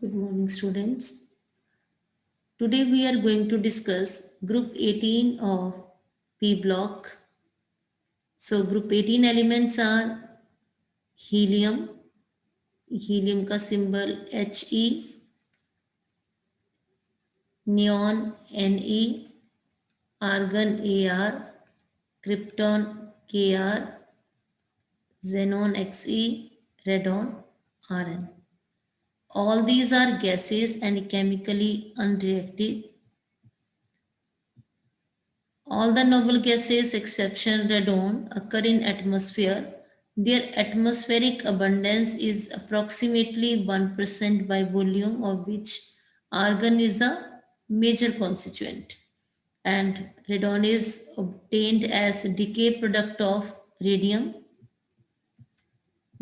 Good morning, students. Today we are going to discuss group 18 of P block. So group 18 elements are helium, helium का symbol He, neon Ne, argon Ar, krypton Kr, xenon Xe, radon Rn. All these are gases and chemically unreactive. All the noble gases, exception radon, occur in atmosphere. Their atmospheric abundance is approximately 1% by volume, of which argon is the major constituent. And radon is obtained as decay product of radium.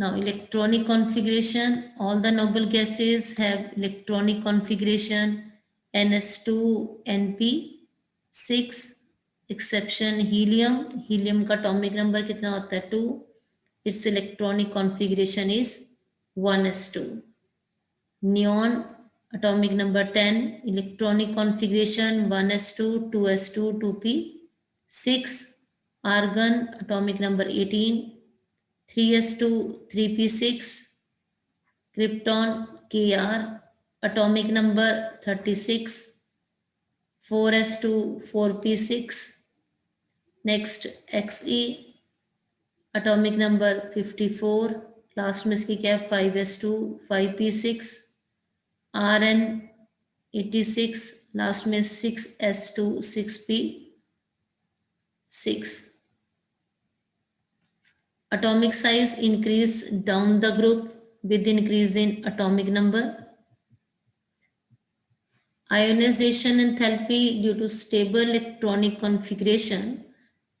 Now, electronic configuration. All the noble gases have electronic configuration ns2 np6, exception helium. Helium का atomic number कितना होता है 2. Its electronic configuration is 1s2. Neon atomic number 10, electronic configuration 1s2, 2s2, 2p6. Argon atomic number 18, 3s2, 3p6. Krypton Kr atomic number 36, 4s2, 4p6. Next Xe atomic number 54, last में इसकी क्या है 5s2, 5p6. Rn 86, last में 6s2, 6p6. Atomic size increase down the group with increase in atomic number. Ionization enthalpy due to stable electronic configuration.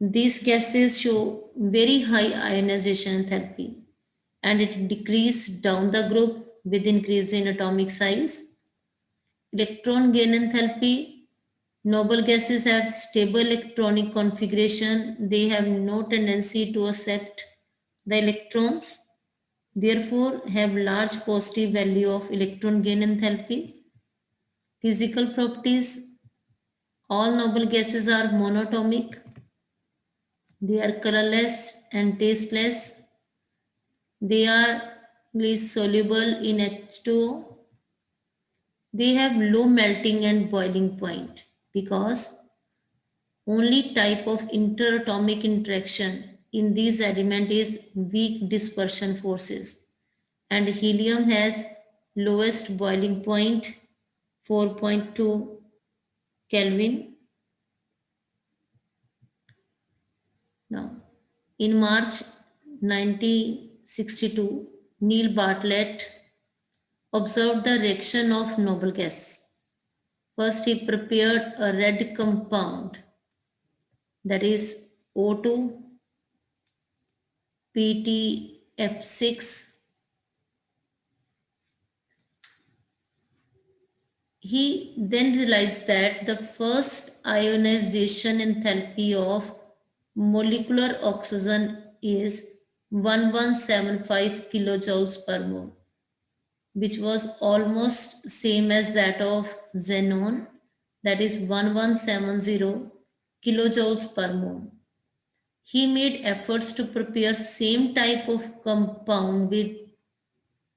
These gases show very high ionization enthalpy and it decrease down the group with increase in atomic size. Electron gain enthalpy. Noble gases have stable electronic configuration. They have no tendency to accept the electrons, therefore have large positive value of electron gain enthalpy. Physical properties. All noble gases are monatomic. They are colorless and tasteless. They are soluble in H2O. They have low melting and boiling point because only type of interatomic interaction in these elements is weak dispersion forces, and helium has lowest boiling point 4.2 Kelvin. Now, in March 1962, Neil Bartlett observed the reaction of noble gas. First, he prepared a red compound, that is O2, PTF6. He then realized that the first ionization enthalpy of molecular oxygen is 1175 kilojoules per mole, which was almost same as that of xenon, that is 1170 kilojoules per mole. He made efforts to prepare same type of compound with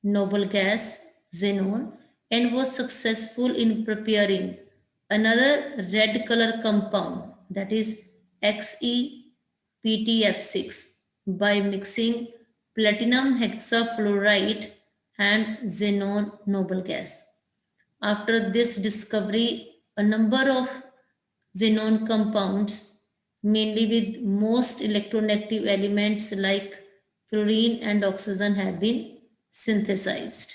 noble gas xenon and was successful in preparing another red color compound, that is XePTF6, by mixing platinum hexafluoride and xenon noble gas. After this discovery, a number of xenon compounds, mainly with most electronegative elements like fluorine and oxygen, have been synthesized.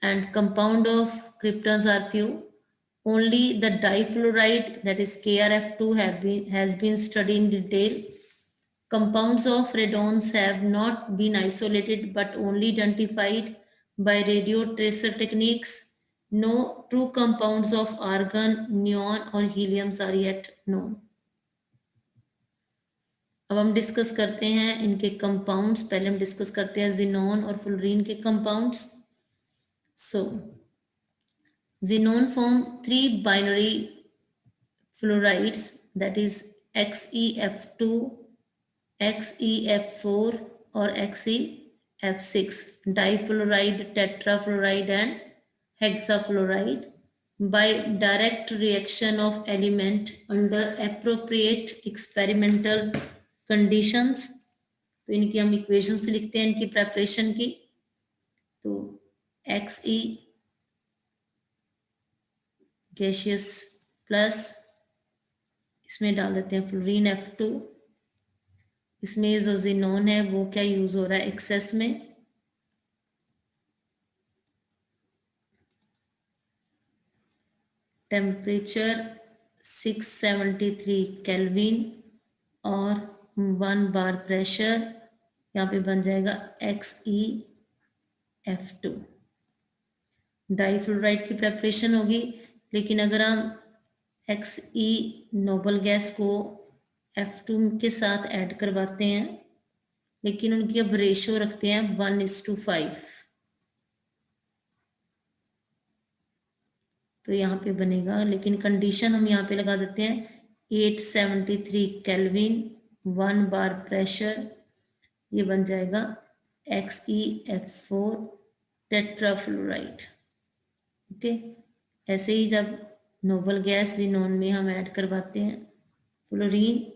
And compound of kryptons are few. Only the difluoride, that is KrF2, has been studied in detail. Compounds of radons have not been isolated but only identified by radio tracer techniques. No true compounds of argon, neon or helium are yet known. अब हम discuss करते हैं इनके compounds. पहले हम discuss करते हैं xenon और फ्लोरीन के compounds. So xenon form 3 binary fluorides, that is XeF2, XeF4 or XeF6 difluoride, tetrafluoride and hexafluoride by direct reaction of element under appropriate experimental conditions. तो इनकी हम इक्वेशंस लिखते हैं इनकी प्रेपरेशन की। तो Xe गैसियस प्लस इसमें डाल देते हैं फ्लोरीन F2, इसमें जो ज़ीनोन है वो क्या यूज हो रहा है एक्सेस में, टेम्परेचर 673 केल्विन और 1 बार प्रेशर, यहाँ पे बन जाएगा XeF2। डाईफ्लोराइड की प्रेपरेशन होगी, लेकिन अगर हम Xe नोबल गैस को F2 के साथ ऐड करवाते हैं, लेकिन उनकी अब रेशियो रखते हैं 1:5, तो यहाँ पे बनेगा, लेकिन कंडीशन हम यहाँ पे लगा देते हैं 873 केल्विन 1 बार प्रेशर, ये बन जाएगा XeF4 टेट्राफ्लोराइड। ओके, ऐसे ही जब नोबल गैस ज़ीनोन में हम ऐड करवाते हैं फ्लोरीन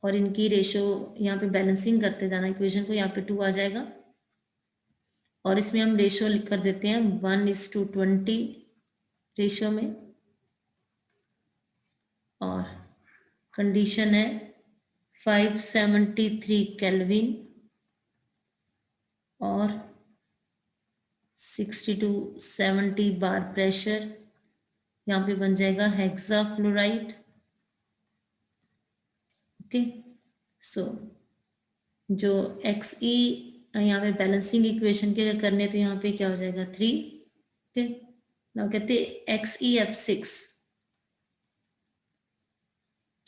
और इनकी रेशियो यहाँ पे बैलेंसिंग करते जाना इक्वेशन को, यहाँ पे 2 आ जाएगा और इसमें हम रेशियो लिख कर देते हैं 1:20 रेशियो में, और कंडीशन है 573 केल्विन और 60-70 बार प्रेशर, यहाँ पे बन जाएगा हेक्साफ्लोराइड। ओके, सो जो Xe यहाँ पे बैलेंसिंग इक्वेशन के अगर करने तो यहाँ पे क्या हो जाएगा 3। ओके, नाउ कहते हैं XeF6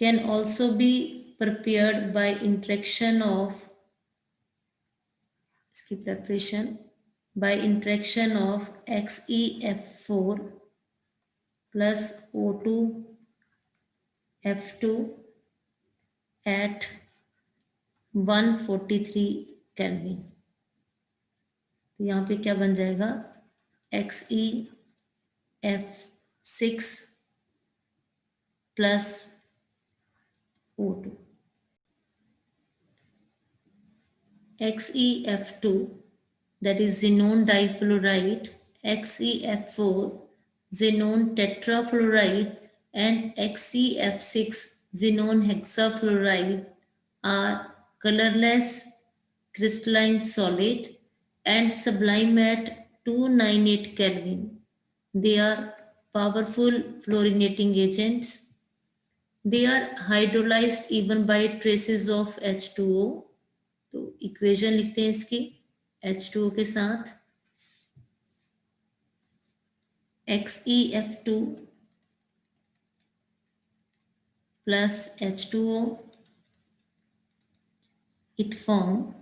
can also be prepared by interaction of, इसकी preparation by interaction of XeF4 plus O2 F2 at 143 kelvin. तो यहाँ पे क्या बन जाएगा XeF6 plus O2, XeF2 that is xenon difluoride, XeF4 xenon tetrafluoride and XeF6 xenon hexafluoride are colorless crystalline solid and sublime at 298 Kelvin. They are powerful fluorinating agents. They are hydrolyzed even by traces of H2O. तो equation लिखते हैं इसकी H2O के साथ, XeF2 plus H2O, it form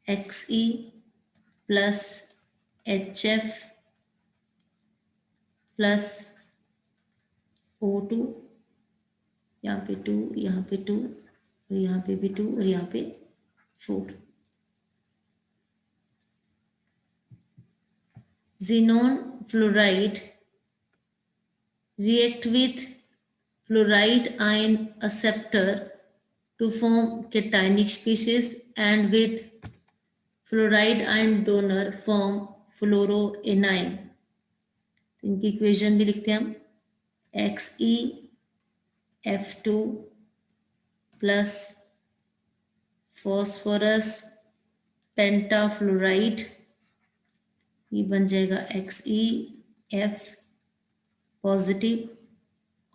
Xe plus HF plus O2, यहाँ पे 2, यहाँ पे 2 और यहाँ पे भी 2 और यहाँ पे 4। Xenon fluoride react with fluoride ion acceptor to form cationic species and with fluoride ion donor form fluoroanion। तो इनकी इक्वेशन भी लिखते हैं हम XeF2 plus phosphorus pentafluoride, ये बन जाएगा XeF पॉजिटिव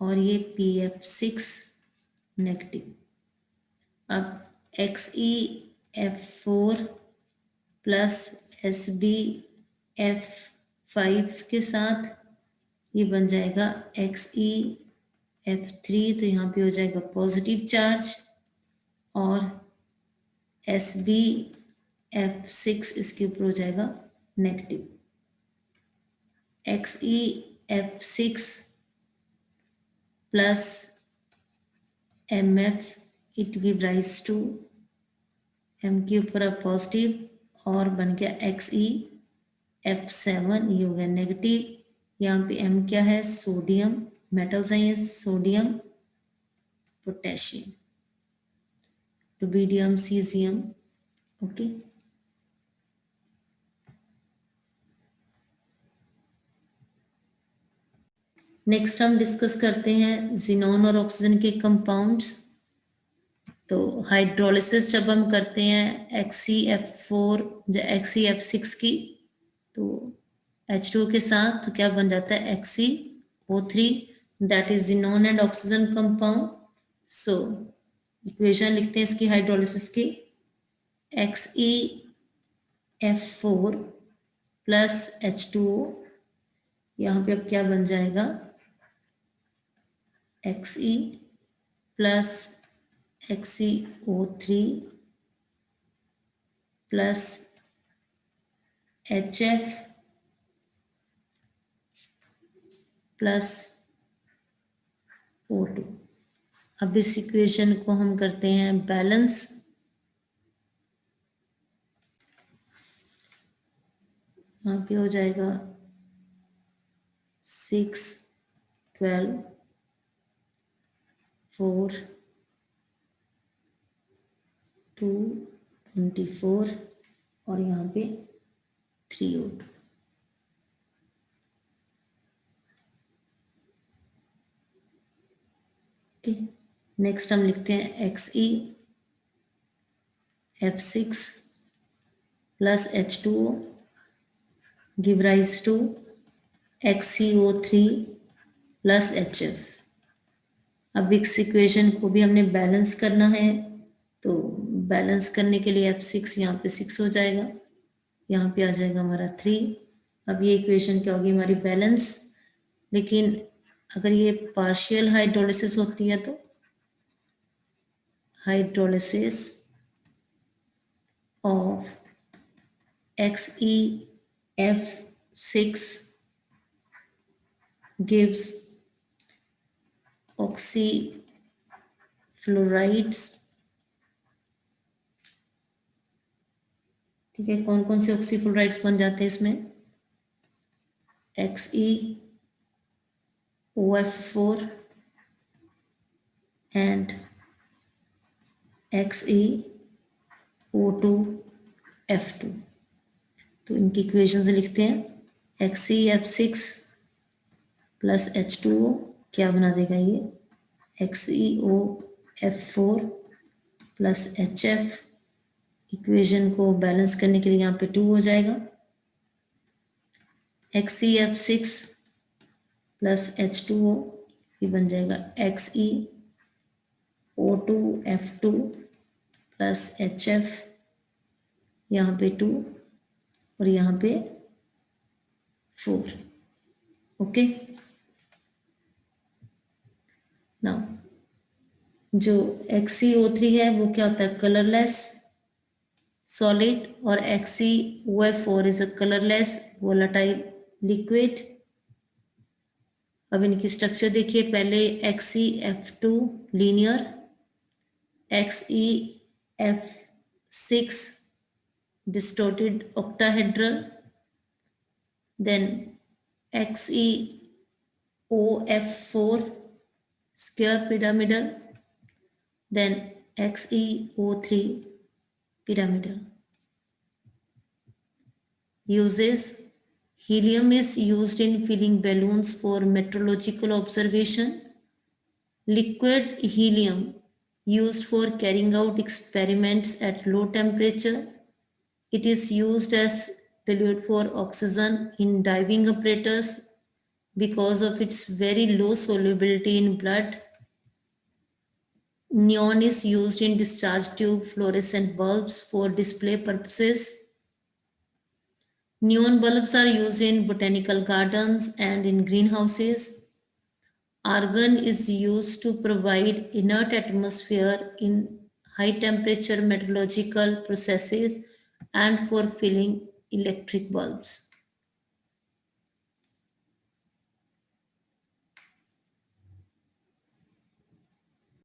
और ये PF6 नेगेटिव। अब XeF4 प्लस SbF5 के साथ ये बन जाएगा XeF3, तो यहाँ पे हो जाएगा पॉजिटिव चार्ज, और SbF6 इसके ऊपर हो जाएगा negative. XeF6 plus MF, it give rise to M के ऊपर अब पॉजिटिव और बन गया XeF7, ये हो गया नेगेटिव। यहाँ पे M क्या है, सोडियम, मेटल्स हैं ये, sodium potassium, rubidium caesium. Okay, next हम डिस्कस करते हैं जिनोन और ऑक्सीजन के कंपाउंड्स। तो हाइड्रोलिसिस जब हम करते हैं XeF4 या XeF6 की, तो H2 के साथ तो क्या बन जाता है, XeO3, that is xenon and oxygen compound. So equation लिखते हैं इसकी हाइड्रोलिसिस की, XeF4 प्लस H2O, यहाँ पे अब क्या बन जाएगा, Xe plus XeO3 plus HF plus O2। अब इस इक्वेशन को हम करते हैं बैलेंस। यहाँ पे हो जाएगा 6, 12, 4, 2, 24 और यहाँ पे 3O2। ओके, नेक्स्ट हम लिखते हैं XeF6 plus H2O give rise to XeO3 plus HF। अब इस इक्वेशन को भी हमने बैलेंस करना है, तो बैलेंस करने के लिए F6 यहाँ पे 6 हो जाएगा, यहाँ पे आ जाएगा हमारा 3। अब ये इक्वेशन क्या होगी हमारी, बैलेंस। लेकिन अगर ये पार्शियल हाइड्रोलिसिस होती है तो hydrolysis of XeF6 gives oxyfluorides। ठीक है, कौन कौन से ऑक्सीफ्लोराइड्स बन जाते हैं इसमें, XeOF4 एंड XeO2F2। तो इनकी इक्वेशन से लिखते हैं, XeF6 प्लस H2O क्या बना देगा ये, XeOF4 प्लस HF। इक्वेशन को बैलेंस करने के लिए यहाँ पे 2 हो जाएगा, XeF6 प्लस H2O ये बन जाएगा XeO2F2 प्लस HF, यहाँ पे 2 और यहाँ पे 4। ओके, नाउ जो XeO3 है वो क्या होता है, कलरलेस सॉलिड, और XeOF4 is a colourless volatile liquid. अब इनकी स्ट्रक्चर देखिए, पहले XeF2 linear, XeF6 distorted octahedral, then XeOF4 square pyramidal, then XeO3 pyramidal. Uses: helium is used in filling balloons for meteorological observation. Liquid helium used for carrying out experiments at low temperature. It is used as dilute for oxygen in diving apparatus because of its very low solubility in blood. Neon is used in discharge tube fluorescent bulbs for display purposes. Neon bulbs are used in botanical gardens and in greenhouses. Argon is used to provide inert atmosphere in high temperature meteorological processes and for filling electric bulbs.